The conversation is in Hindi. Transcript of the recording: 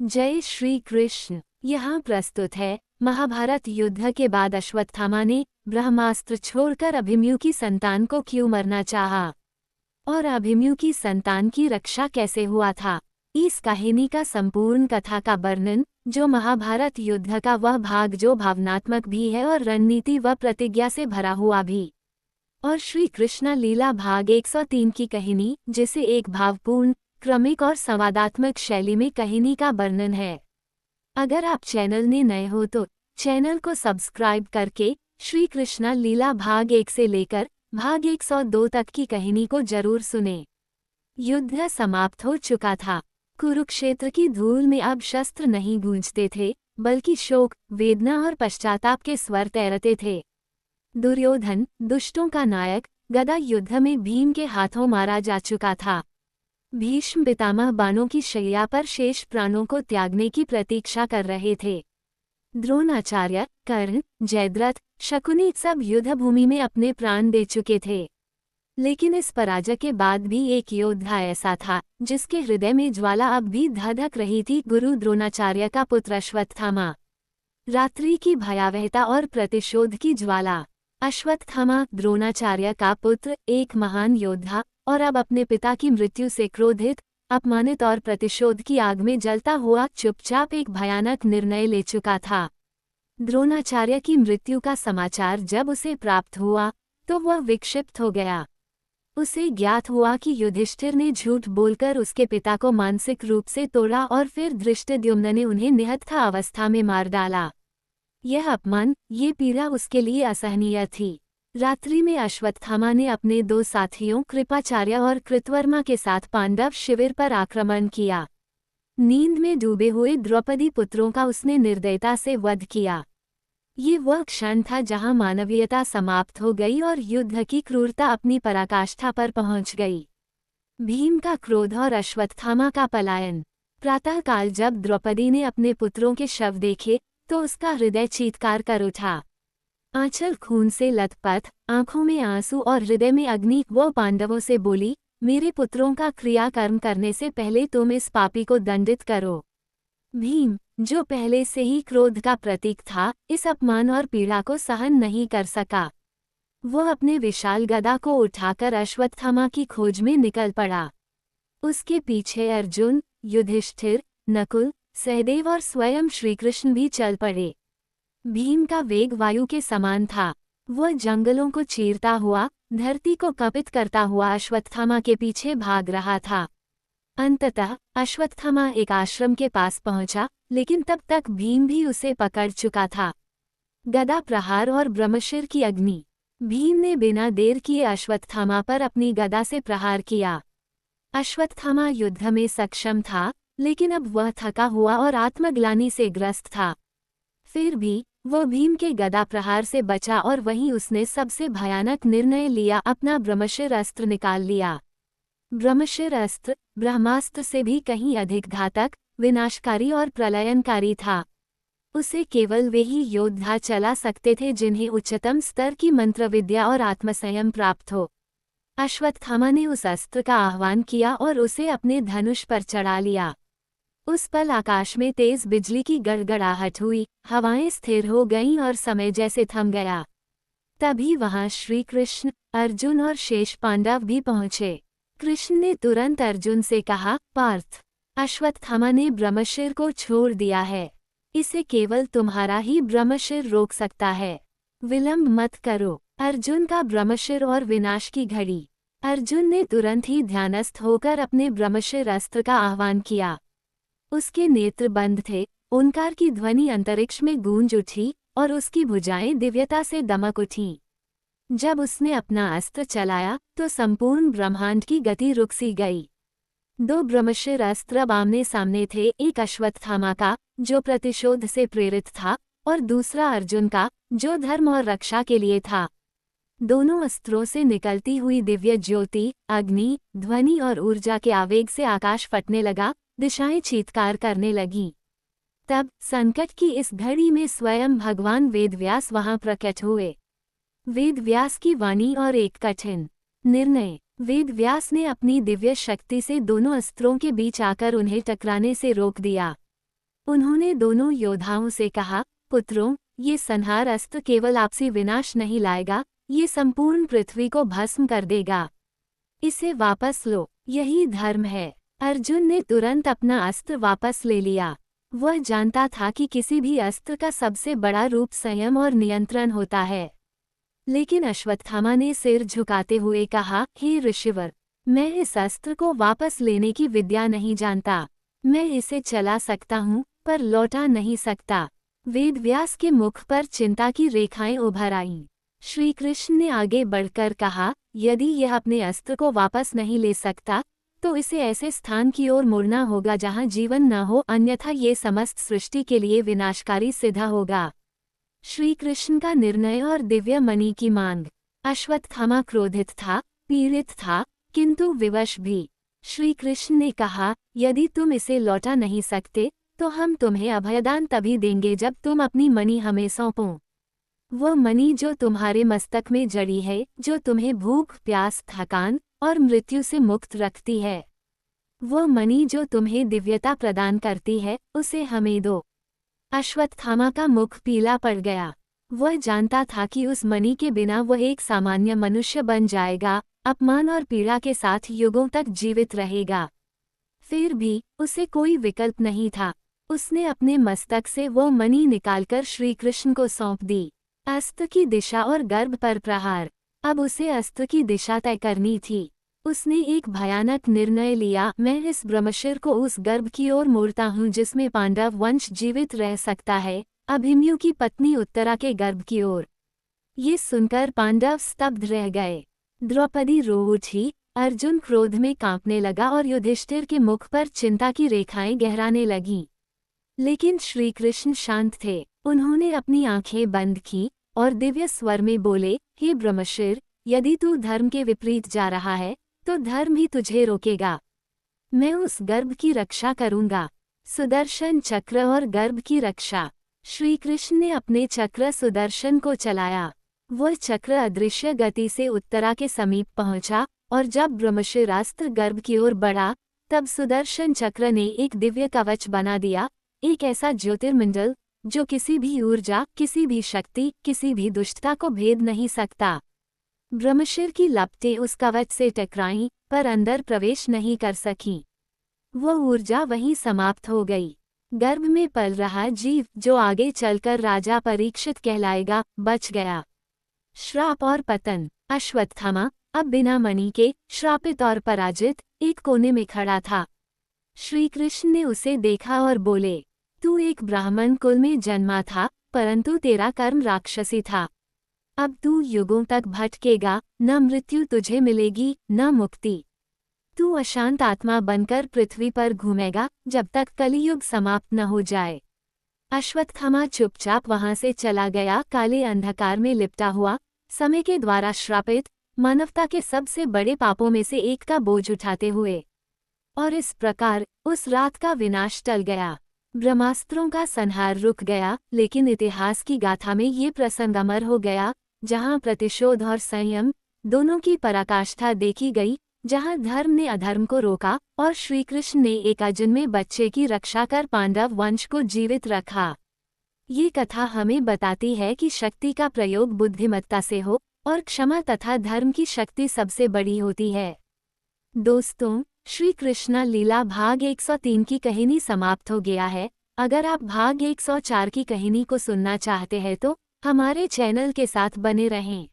जय श्री कृष्ण। यहाँ प्रस्तुत है महाभारत युद्ध के बाद अश्वत्थामा ने ब्रह्मास्त्र छोड़कर अभिमन्यु की संतान को क्यों मरना चाहा और अभिमन्यु की संतान की रक्षा कैसे हुआ था। इस कहानी का संपूर्ण कथा का वर्णन, जो महाभारत युद्ध का वह भाग जो भावनात्मक भी है और रणनीति व प्रतिज्ञा से भरा हुआ भी, और श्री कृष्ण लीला भाग 103 की कहानी, जिसे एक भावपूर्ण, क्रमिक और संवादात्मक शैली में कहानी का वर्णन है। अगर आप चैनल में नए हो तो चैनल को सब्सक्राइब करके श्री कृष्ण लीला भाग 1 से लेकर भाग 102 तक की कहानी को जरूर सुने। युद्ध समाप्त हो चुका था। कुरुक्षेत्र की धूल में अब शस्त्र नहीं गूंजते थे, बल्कि शोक, वेदना और पश्चाताप के स्वर तैरते थे। दुर्योधन, दुष्टों का नायक, गदा युद्ध में भीम के हाथों मारा जा चुका था। भीष्म पितामह बाणों की शैया पर शेष प्राणों को त्यागने की प्रतीक्षा कर रहे थे। द्रोणाचार्य, कर्ण, जयद्रथ, शकुनी सब युद्ध भूमि में अपने प्राण दे चुके थे। लेकिन इस पराजय के बाद भी एक योद्धा ऐसा था जिसके हृदय में ज्वाला अब भी धधक रही थी, गुरु द्रोणाचार्य का पुत्र अश्वत्थामा। रात्रि की भयावहता और प्रतिशोध की ज्वाला। अश्वत्थामा, द्रोणाचार्य का पुत्र, एक महान योद्धा, और अब अपने पिता की मृत्यु से क्रोधित, अपमानित और प्रतिशोध की आग में जलता हुआ चुपचाप एक भयानक निर्णय ले चुका था। द्रोणाचार्य की मृत्यु का समाचार जब उसे प्राप्त हुआ तो वह विक्षिप्त हो गया। उसे ज्ञात हुआ कि युधिष्ठिर ने झूठ बोलकर उसके पिता को मानसिक रूप से तोड़ा और फिर धृष्टद्युम्न ने उन्हें निहत्था अवस्था में मार डाला। यह अपमान, ये पीड़ा उसके लिए असहनीय थी। रात्रि में अश्वत्थामा ने अपने दो साथियों कृपाचार्य और कृतवर्मा के साथ पांडव शिविर पर आक्रमण किया। नींद में डूबे हुए द्रौपदी पुत्रों का उसने निर्दयता से वध किया। ये वह क्षण था जहां मानवीयता समाप्त हो गई और युद्ध की क्रूरता अपनी पराकाष्ठा पर पहुंच गई। भीम का क्रोध और अश्वत्थामा का पलायन। प्रातःकाल जब द्रौपदी ने अपने पुत्रों के शव देखे तो उसका हृदय चीत्कार कर उठा। आंचल खून से लथपथ, आंखों में आंसू और हृदय में अग्नि, वो पांडवों से बोली, मेरे पुत्रों का क्रियाकर्म करने से पहले तुम इस पापी को दंडित करो। भीम, जो पहले से ही क्रोध का प्रतीक था, इस अपमान और पीड़ा को सहन नहीं कर सका। वह अपने विशाल गदा को उठाकर अश्वत्थामा की खोज में निकल पड़ा। उसके पीछे अर्जुन, युधिष्ठिर, नकुल, सहदेव और स्वयं श्रीकृष्ण भी चल पड़े। भीम का वेग वायु के समान था। वह जंगलों को चीरता हुआ, धरती को कंपित करता हुआ अश्वत्थामा के पीछे भाग रहा था। अंततः अश्वत्थामा एक आश्रम के पास पहुंचा, लेकिन तब तक भीम भी उसे पकड़ चुका था। गदा प्रहार और ब्रह्मशिर की अग्नि। भीम ने बिना देर किए अश्वत्थामा पर अपनी गदा से प्रहार किया। अश्वत्थामा युद्ध में सक्षम था, लेकिन अब वह थका हुआ और आत्मग्लानि से ग्रस्त था। फिर भी वह भीम के गदा प्रहार से बचा और वहीं उसने सबसे भयानक निर्णय लिया, अपना ब्रह्मशिर अस्त्र निकाल लिया। ब्रह्मशिर अस्त्र ब्रह्मास्त्र से भी कहीं अधिक घातक, विनाशकारी और प्रलयनकारी था। उसे केवल वे ही योद्धा चला सकते थे जिन्हें उच्चतम स्तर की मंत्र विद्या और आत्मसंयम प्राप्त हो। अश्वत्थामा ने उस अस्त्र का आह्वान किया और उसे अपने धनुष पर चढ़ा लिया। उस पल आकाश में तेज बिजली की गड़गड़ाहट हुई, हवाएं स्थिर हो गईं और समय जैसे थम गया। तभी वहां श्री कृष्ण, अर्जुन और शेष पांडव भी पहुंचे। कृष्ण ने तुरंत अर्जुन से कहा, पार्थ, अश्वत्थामा ने ब्रह्मशिर को छोड़ दिया है। इसे केवल तुम्हारा ही ब्रह्मशिर रोक सकता है। विलंब मत करो। अर्जुन का ब्रह्मशिर और विनाश की घड़ी। अर्जुन ने तुरंत ही ध्यानस्थ होकर अपने ब्रह्मशिर अस्त्र का आह्वान किया। उसके नेत्र बंद थे, ओंकार की ध्वनि अंतरिक्ष में गूंज उठी और उसकी भुजाएं दिव्यता से दमक उठीं। जब उसने अपना अस्त्र चलाया तो संपूर्ण ब्रह्मांड की गति रुक सी गई। दो ब्रह्मशिर अस्त्र अब आमने सामने थे, एक अश्वत्थामा का, जो प्रतिशोध से प्रेरित था, और दूसरा अर्जुन का, जो धर्म और रक्षा के लिए था। दोनों अस्त्रों से निकलती हुई दिव्य ज्योति, अग्नि, ध्वनि और ऊर्जा के आवेग से आकाश फटने लगा, दिशाएं चीत्कार करने लगीं। तब संकट की इस घड़ी में स्वयं भगवान वेदव्यास वहां प्रकट हुए। वेदव्यास की वाणी और एक कठिन निर्णय। वेदव्यास ने अपनी दिव्य शक्ति से दोनों अस्त्रों के बीच आकर उन्हें टकराने से रोक दिया। उन्होंने दोनों योद्धाओं से कहा, पुत्रों, ये संहार अस्त्र केवल आपसी विनाश नहीं लाएगा, ये संपूर्ण पृथ्वी को भस्म कर देगा। इसे वापस लो, यही धर्म है। अर्जुन ने तुरंत अपना अस्त्र वापस ले लिया। वह जानता था कि किसी भी अस्त्र का सबसे बड़ा रूप संयम और नियंत्रण होता है। लेकिन अश्वत्थामा ने सिर झुकाते हुए कहा, हे ऋषिवर, मैं इस अस्त्र को वापस लेने की विद्या नहीं जानता। मैं इसे चला सकता हूँ, पर लौटा नहीं सकता। वेदव्यास के मुख पर चिंता की रेखाएं उभर आईं। श्री कृष्ण ने आगे बढ़कर कहा, यदि यह अपने अस्त्र को वापस नहीं ले सकता, तो इसे ऐसे स्थान की ओर मुड़ना होगा जहाँ जीवन न हो, अन्यथा ये समस्त सृष्टि के लिए विनाशकारी सिद्ध होगा। श्री कृष्ण का निर्णय और दिव्य मणि की मांग। अश्वत्थामा क्रोधित था, पीड़ित था, किंतु विवश भी। श्री कृष्ण ने कहा, यदि तुम इसे लौटा नहीं सकते, तो हम तुम्हें अभयदान तभी देंगे जब तुम अपनी मणि हमें सौंपो। वह मणि जो तुम्हारे मस्तक में जड़ी है, जो तुम्हें भूख, प्यास, थकान और मृत्यु से मुक्त रखती है। वह मणि जो तुम्हें दिव्यता प्रदान करती है, उसे हमें दो। अश्वत्थामा का मुख पीला पड़ गया। वह जानता था कि उस मणि के बिना वह एक सामान्य मनुष्य बन जाएगा, अपमान और पीड़ा के साथ युगों तक जीवित रहेगा। फिर भी उसे कोई विकल्प नहीं था। उसने अपने मस्तक से वह मणि निकालकर श्री कृष्ण को सौंप दी। अस्त्र की दिशा और गर्भ पर प्रहार। अब उसे अस्त्र की दिशा तय करनी थी। उसने एक भयानक निर्णय लिया, मैं इस ब्रह्मशिर को उस गर्भ की ओर मोड़ता हूँ जिसमें पांडव वंश जीवित रह सकता है, अभिमन्यु की पत्नी उत्तरा के गर्भ की ओर। ये सुनकर पांडव स्तब्ध रह गए। द्रौपदी रो उठी, अर्जुन क्रोध में कांपने लगा और युधिष्ठिर के मुख पर चिंता की रेखाएं गहराने लगीं। लेकिन श्री कृष्ण शांत थे। उन्होंने अपनी आंखें बंद की और दिव्य स्वर में बोले, हे ब्रह्मशिर, यदि तू धर्म के विपरीत जा रहा है, तो धर्म ही तुझे रोकेगा। मैं उस गर्भ की रक्षा करूंगा। सुदर्शन चक्र और गर्भ की रक्षा। श्री कृष्ण ने अपने चक्र सुदर्शन को चलाया। वह चक्र अदृश्य गति से उत्तरा के समीप पहुंचा, और जब ब्रह्मशिर अस्त्र गर्भ की ओर बढ़ा, तब सुदर्शन चक्र ने एक दिव्य कवच बना दिया, एक ऐसा ज्योतिर्मंडल जो किसी भी ऊर्जा, किसी भी शक्ति, किसी भी दुष्टता को भेद नहीं सकता। ब्रह्मशिर की लपटें उस कवच से टकराईं, पर अंदर प्रवेश नहीं कर सकीं। वह ऊर्जा वहीं समाप्त हो गई। गर्भ में पल रहा जीव, जो आगे चलकर राजा परीक्षित कहलाएगा, बच गया। श्राप और पतन। अश्वत्थामा, अब बिना मणि के, श्रापित और पराजित, एक कोने में खड़ा था। श्री कृष्ण ने उसे देखा और बोले, तू एक ब्राह्मण कुल में जन्मा था, परंतु तेरा कर्म राक्षसी था। अब तू युगों तक भटकेगा, न मृत्यु तुझे मिलेगी, न मुक्ति। तू अशांत आत्मा बनकर पृथ्वी पर घूमेगा, जब तक कलियुग समाप्त न हो जाए। अश्वत्थामा चुपचाप वहां से चला गया, काले अंधकार में लिपटा हुआ, समय के द्वारा श्रापित, मानवता के सबसे बड़े पापों में से एक का बोझ उठाते हुए। और इस प्रकार उस रात का विनाश टल गया। ब्रह्मास्त्रों का संहार रुक गया, लेकिन इतिहास की गाथा में ये प्रसंग अमर हो गया, जहां प्रतिशोध और संयम दोनों की पराकाष्ठा देखी गई, जहां धर्म ने अधर्म को रोका और श्री कृष्ण ने एक अजन्मे बच्चे की रक्षा कर पांडव वंश को जीवित रखा। ये कथा हमें बताती है कि शक्ति का प्रयोग बुद्धिमत्ता से हो, और क्षमा तथा धर्म की शक्ति सबसे बड़ी होती है। दोस्तों, श्री कृष्णा लीला भाग 103 की कहानी समाप्त हो गया है। अगर आप भाग 104 की कहानी को सुनना चाहते हैं तो हमारे चैनल के साथ बने रहें।